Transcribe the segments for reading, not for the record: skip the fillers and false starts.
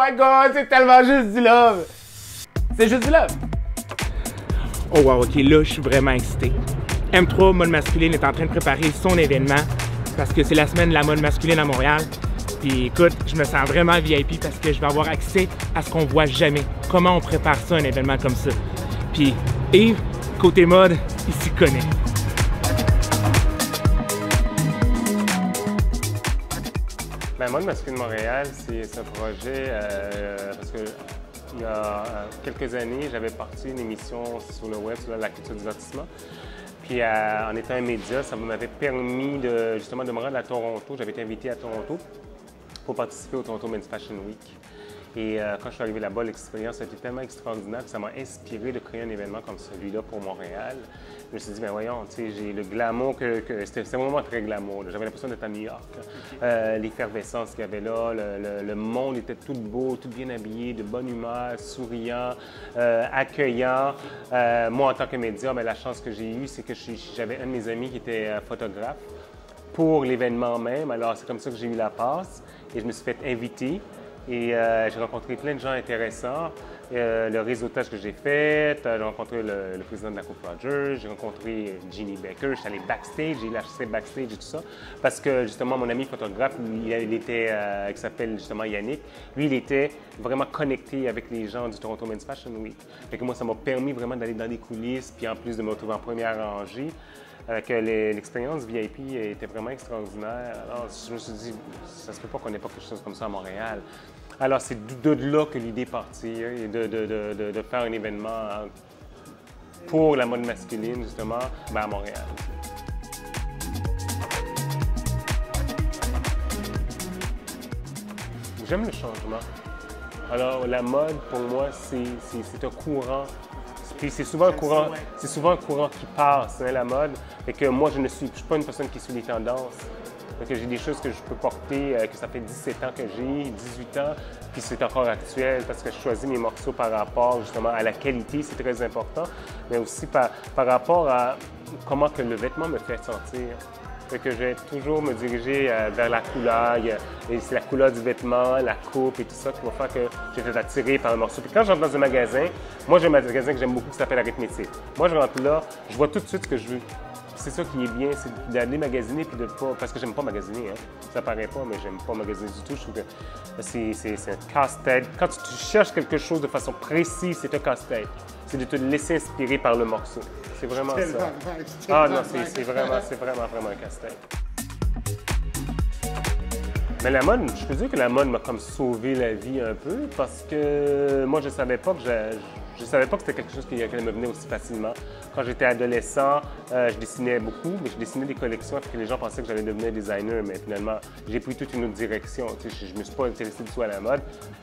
my god, c'est tellement juste du love! C'est juste du love! Oh wow, ok, là, je suis vraiment excité. M3 Mode Masculine est en train de préparer son événement parce que c'est la semaine de la mode masculine à Montréal. Puis écoute, je me sens vraiment VIP parce que je vais avoir accès à ce qu'on voit jamais. Comment on prépare ça, un événement comme ça. Puis Yves, côté mode, il s'y connaît. Ben, Mode Masculine Montréal, c'est un projet parce que il y a quelques années, j'avais parti une émission sur le web sur la culture du divertissement. Puis en étant un média, ça m'avait permis justement de me rendre à Toronto. J'avais été invité à Toronto pour participer au Toronto Men's Fashion Week. Et quand je suis arrivé là-bas, l'expérience a été tellement extraordinaire que ça m'a inspiré de créer un événement comme celui-là pour Montréal. Je me suis dit, ben voyons, tu sais, j'ai le glamour c'était vraiment très glamour. J'avais l'impression d'être à New York. L'effervescence qu'il y avait là, le monde était tout beau, tout bien habillé, de bonne humeur, souriant, accueillant. Moi, en tant que média, ben, la chance que j'ai eue, c'est que j'avais un de mes amis qui était photographe pour l'événement même. Alors, c'est comme ça que j'ai eu la passe et je me suis fait inviter. Et j'ai rencontré plein de gens intéressants. Le réseautage que j'ai fait, j'ai rencontré le président de la Coupe Rogers, j'ai rencontré Ginny Baker, je suis allé backstage, j'ai lâché backstage et tout ça. Parce que justement, mon ami photographe, il s'appelle justement Yannick, lui, il était vraiment connecté avec les gens du Toronto Men's Fashion Week. Fait que moi, ça m'a permis vraiment d'aller dans les coulisses, puis en plus de me retrouver en première rangée. Que l'expérience VIP était vraiment extraordinaire. Alors, je me suis dit, ça se peut pas qu'on n'ait pas quelque chose comme ça à Montréal. Alors, c'est de là que l'idée est partie, et de faire un événement pour la mode masculine, justement, à Montréal. J'aime le changement. Alors, la mode, pour moi, c'est un courant. Puis c'est souvent un courant qui passe, hein, la mode. Et que moi, je ne suis pas une personne qui suit les tendances. Que j'ai des choses que je peux porter, que ça fait 17 ans que j'ai, 18 ans, puis c'est encore actuel parce que je choisis mes morceaux par rapport justement à la qualité, c'est très important, mais aussi par rapport à comment que le vêtement me fait sentir. Fait que je vais toujours me diriger vers la couleur, et c'est la couleur du vêtement, la coupe et tout ça qui va faire que je vais être attiré par un morceau. Puis quand je rentre dans un magasin, moi j'ai un magasin que j'aime beaucoup qui s'appelle Arithmétique. Moi je rentre là, je vois tout de suite ce que je veux. C'est ça qui est bien, c'est d'aller magasiner puis de pas. Parce que j'aime pas magasiner, hein. Ça paraît pas, mais j'aime pas magasiner du tout. Je trouve que c'est un casse-tête. Quand tu cherches quelque chose de façon précise, c'est un casse-tête. C'est de te laisser inspirer par le morceau. C'est vraiment ça. Ah non, c'est vraiment un casse-tête. Mais la mode, je peux dire que la mode m'a comme sauvé la vie un peu parce que moi, je savais pas que c'était quelque chose qui me venait aussi facilement. Quand j'étais adolescent, je dessinais beaucoup, mais je dessinais des collections parce que les gens pensaient que j'allais devenir designer, mais finalement, j'ai pris toute une autre direction. Tu sais, je ne me suis pas intéressé du tout à la mode,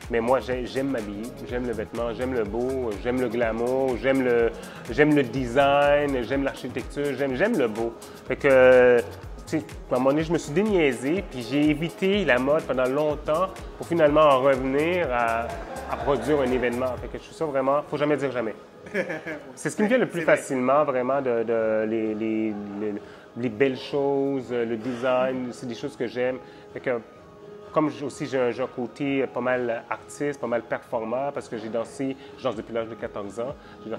mais moi, j'aime m'habiller, j'aime le vêtement, j'aime le beau, j'aime le glamour, j'aime le design, j'aime l'architecture, j'aime le beau. Fait que, tu sais, à un moment donné, je me suis déniaisé, puis j'ai évité la mode pendant longtemps pour finalement en revenir à produire un événement. Fait que je trouve ça vraiment, faut jamais dire jamais. C'est ce qui me vient le plus facilement, vraiment, les belles choses, le design, c'est des choses que j'aime. Fait que, comme aussi j'ai un côté pas mal artiste, pas mal performant, parce que je danse depuis l'âge de 14 ans. Je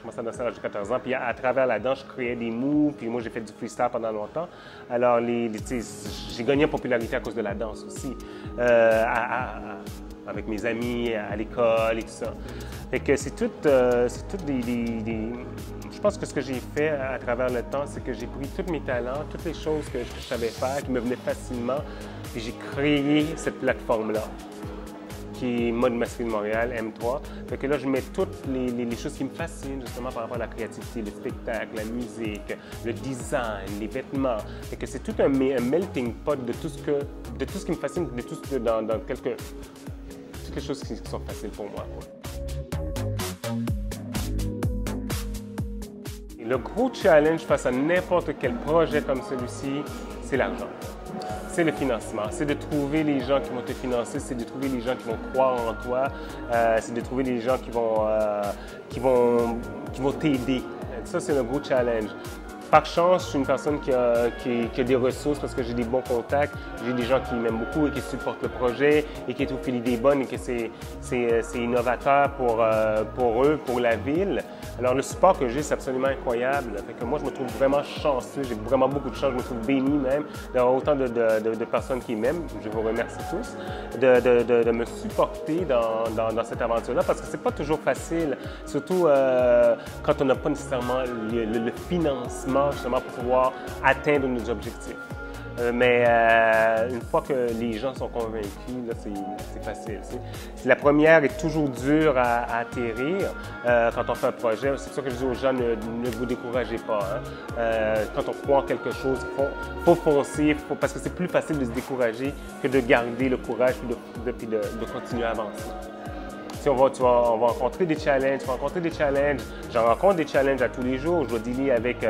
commençais à danser à l'âge de 14 ans, puis à travers la danse, je créais des moves, puis moi j'ai fait du freestyle pendant longtemps. Alors, j'ai gagné en popularité à cause de la danse aussi, avec mes amis, à l'école et tout ça. Fait que c'est tout Je pense que ce que j'ai fait à travers le temps, c'est que j'ai pris tous mes talents, toutes les choses que je savais faire, qui me venaient facilement, et j'ai créé cette plateforme-là, qui est Mode Masculine Montréal, M3. Fait que là, je mets toutes les choses qui me fascinent, justement, par rapport à la créativité, le spectacle, la musique, le design, les vêtements. Fait que c'est tout un melting pot de tout ce qui me fascine, de tout ce que toutes les choses qui sont faciles pour moi. Et le gros challenge face à n'importe quel projet comme celui-ci, c'est l'argent. C'est le financement. C'est de trouver les gens qui vont te financer, c'est de trouver les gens qui vont croire en toi, c'est de trouver les gens qui vont t'aider. Ça, c'est le gros challenge. Par chance, je suis une personne qui a des ressources parce que j'ai des bons contacts, j'ai des gens qui m'aiment beaucoup et qui supportent le projet et qui trouvent que l'idée est bonne et que c'est innovateur pour eux, pour la ville. Alors, le support que j'ai, c'est absolument incroyable. Fait que moi, je me trouve vraiment chanceux. J'ai vraiment beaucoup de chance. Je me trouve béni même d'avoir autant de personnes qui m'aiment. Je vous remercie tous de me supporter dans cette aventure-là parce que c'est pas toujours facile, surtout quand on n'a pas nécessairement le financement justement pour pouvoir atteindre nos objectifs. Mais une fois que les gens sont convaincus, là, c'est facile. La première est toujours dure à atterrir quand on fait un projet. C'est ça que je dis aux gens, ne vous découragez pas. Hein. Quand on croit en quelque chose, il faut foncer, parce que c'est plus facile de se décourager que de garder le courage et de continuer à avancer. On va rencontrer des challenges, j'en rencontre des challenges à tous les jours. Je dois dealer avec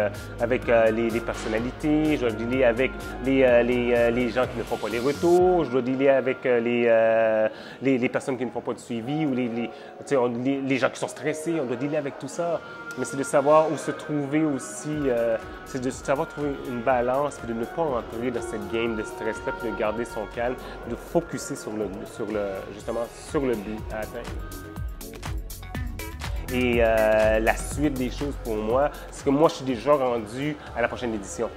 les personnalités, je dois dealer avec les gens qui ne font pas les retours, je dois dealer avec les personnes qui ne font pas de suivi ou les gens qui sont stressés, on doit dealer avec tout ça. Mais c'est de savoir où se trouver aussi, c'est de savoir trouver une balance et de ne pas entrer dans cette game de stress-là, puis de garder son calme, de focusser sur le but à atteindre. Et la suite des choses pour moi, c'est que moi, je suis déjà rendu à la prochaine édition.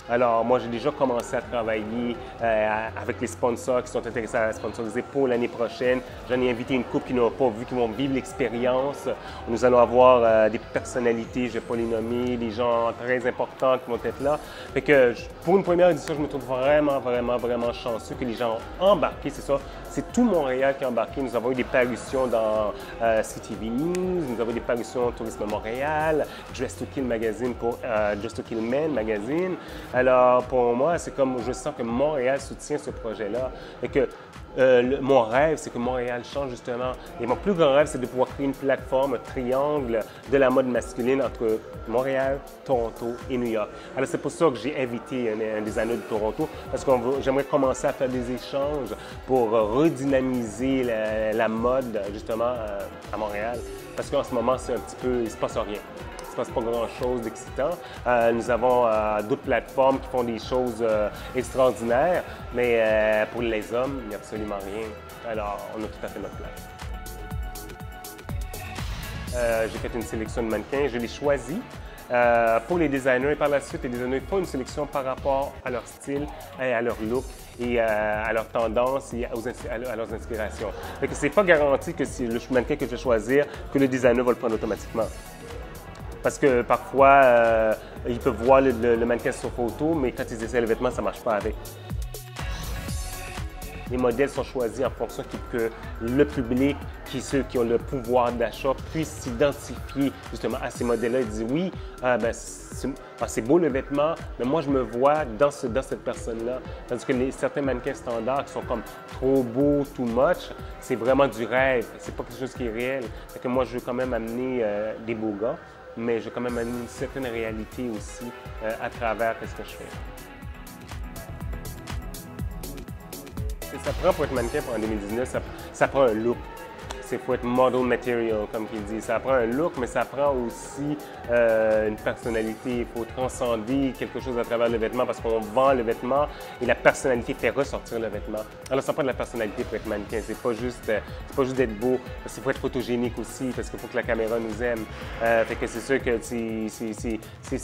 Alors, moi, j'ai déjà commencé à travailler avec les sponsors qui sont intéressés à sponsoriser pour l'année prochaine. J'en ai invité une couple qui n'ont pas vu, qui vont vivre l'expérience. Nous allons avoir des personnalités, je ne vais pas les nommer, des gens très importants qui vont être là. Fait que pour une première édition, je me trouve vraiment chanceux que les gens ont embarqué, c'est ça. C'est tout Montréal qui a embarqué. Nous avons eu des parutions dans CTV News, nous avons eu des parutions au Tourisme Montréal, Dress to Kill Magazine pour Dress to Kill Men Magazine. Alors, pour moi, c'est comme je sens que Montréal soutient ce projet-là et que mon rêve, c'est que Montréal change justement. Et mon plus grand rêve, c'est de pouvoir créer une plateforme, un triangle de la mode masculine entre Montréal, Toronto et New York. Alors, c'est pour ça que j'ai invité un designer de Toronto parce que j'aimerais commencer à faire des échanges pour redynamiser la mode justement à Montréal. Parce qu'en ce moment, c'est un petit peu, il ne se passe rien. Il ne se passe pas grand-chose d'excitant. Nous avons d'autres plateformes qui font des choses extraordinaires, mais pour les hommes, il n'y a absolument rien. Alors, on a tout à fait notre place. J'ai fait une sélection de mannequins, je les choisis pour les designers et par la suite, les designers font une sélection par rapport à leur style et à leur look et à leurs tendances et à leurs inspirations. Ce n'est pas garanti que si le mannequin que je vais choisir, que le designer va le prendre automatiquement. Parce que parfois, ils peuvent voir le mannequin sur photo, mais quand ils essaient le vêtement, ça ne marche pas avec. Les modèles sont choisis en fonction que le public, ceux qui ont le pouvoir d'achat, puissent s'identifier justement à ces modèles-là et dire oui, c'est beau le vêtement, mais moi je me vois dans cette personne-là. Tandis que certains mannequins standards qui sont comme trop beaux, too much, c'est vraiment du rêve, c'est pas quelque chose qui est réel. Fait que moi je veux quand même amener des beaux gars, mais je veux quand même amener une certaine réalité aussi à travers ce que je fais. Ça prend pour être mannequin en 2019, ça prend un look. Il faut être model material, comme il dit. Ça prend un look, mais ça prend aussi une personnalité. Il faut transcender quelque chose à travers le vêtement parce qu'on vend le vêtement et la personnalité fait ressortir le vêtement. Alors, ça prend de la personnalité pour être mannequin. C'est pas juste d'être beau. Il faut être photogénique aussi parce qu'il faut que la caméra nous aime. Fait que c'est sûr que c'est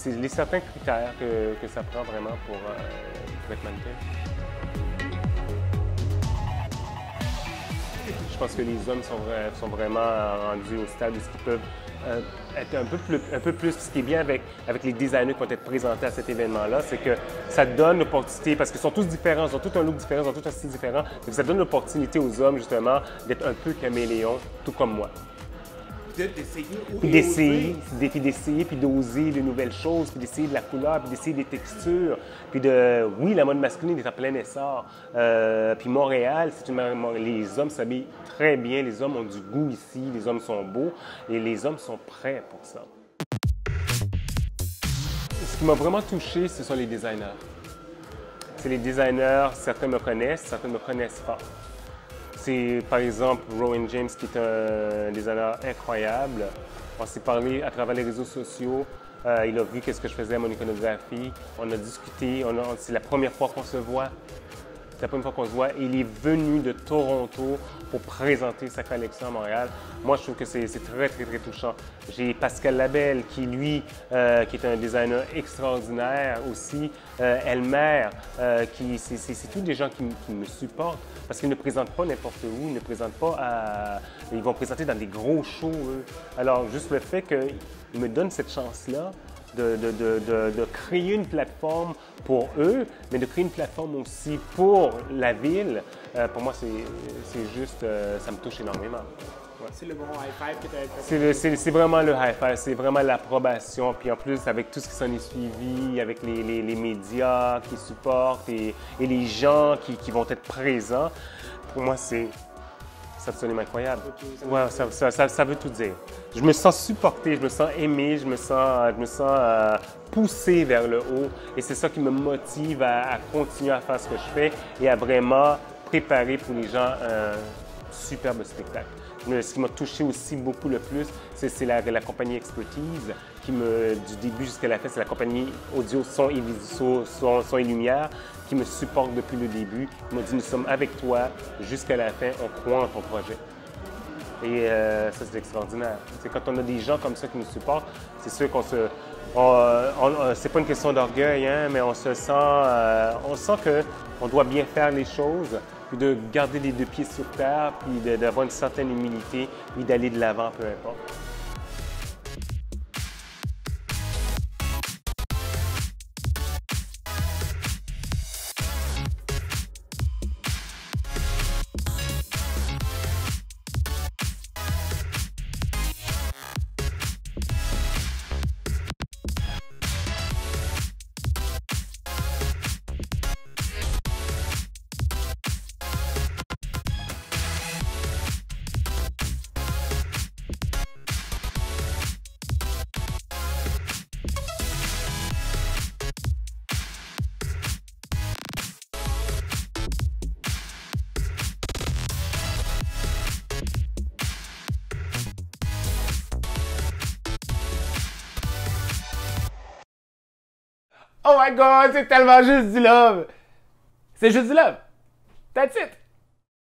les certains critères que ça prend vraiment pour être mannequin. Je pense que les hommes sont vraiment rendus au stade où ils peuvent être un peu plus. Ce qui est bien avec les designers qui vont être présentés à cet événement-là, c'est que ça donne l'opportunité, parce qu'ils sont tous différents, ils ont tout un look différent, ils ont tout un style différent, donc ça donne l'opportunité aux hommes, justement, d'être un peu caméléons, tout comme moi. D'essayer, puis d'oser de nouvelles choses, puis d'essayer de la couleur, puis d'essayer des textures, puis oui, la mode masculine est en plein essor. Puis Montréal, les hommes s'habillent très bien, les hommes ont du goût ici, les hommes sont beaux, et les hommes sont prêts pour ça. Ce qui m'a vraiment touché, ce sont les designers. C'est les designers, certains me connaissent, certains ne me connaissent pas. C'est par exemple Rowan James qui est un designer incroyable. On s'est parlé à travers les réseaux sociaux. Il a vu qu'est-ce que je faisais à mon iconographie. On a discuté. C'est la première fois qu'on se voit. C'est la première fois qu'on se voit. Il est venu de Toronto pour présenter sa collection à Montréal. Moi, je trouve que c'est très, très, très touchant. J'ai Pascal Labelle, qui, lui, qui est un designer extraordinaire aussi. Elmer, c'est tous des gens qui me supportent parce qu'ils ne présentent pas n'importe où, ils ne présentent pas à... Ils vont présenter dans des gros shows, eux. Alors, juste le fait qu'ils me donnent cette chance-là, de créer une plateforme pour eux, mais de créer une plateforme aussi pour la ville, pour moi, c'est juste, ça me touche énormément. Ouais. C'est le bon high five que tu as C'est vraiment le high five, c'est vraiment l'approbation. Puis en plus, avec tout ce qui s'en est suivi, avec les médias qui supportent et les gens qui vont être présents, pour moi, c'est absolument incroyable. Ouais, ça veut tout dire. Je me sens supporté, je me sens aimé, je me sens poussé vers le haut. Et c'est ça qui me motive à continuer à faire ce que je fais et à vraiment préparer pour les gens un superbe spectacle. Ce qui m'a touché aussi beaucoup le plus, c'est la compagnie Expertise qui du début jusqu'à la fin, c'est la compagnie audio, son et lumière qui me supporte depuis le début. Ils m'ont dit, nous sommes avec toi jusqu'à la fin, on croit en ton projet. Et ça, c'est extraordinaire. C'est quand on a des gens comme ça qui nous supportent, c'est sûr qu'on se... c'est pas une question d'orgueil, hein, mais on sent qu'on doit bien faire les choses, puis de garder les deux pieds sur terre, puis d'avoir une certaine humilité, puis d'aller de l'avant, peu importe. Oh my god, c'est tellement juste du love! C'est juste du love! That's it!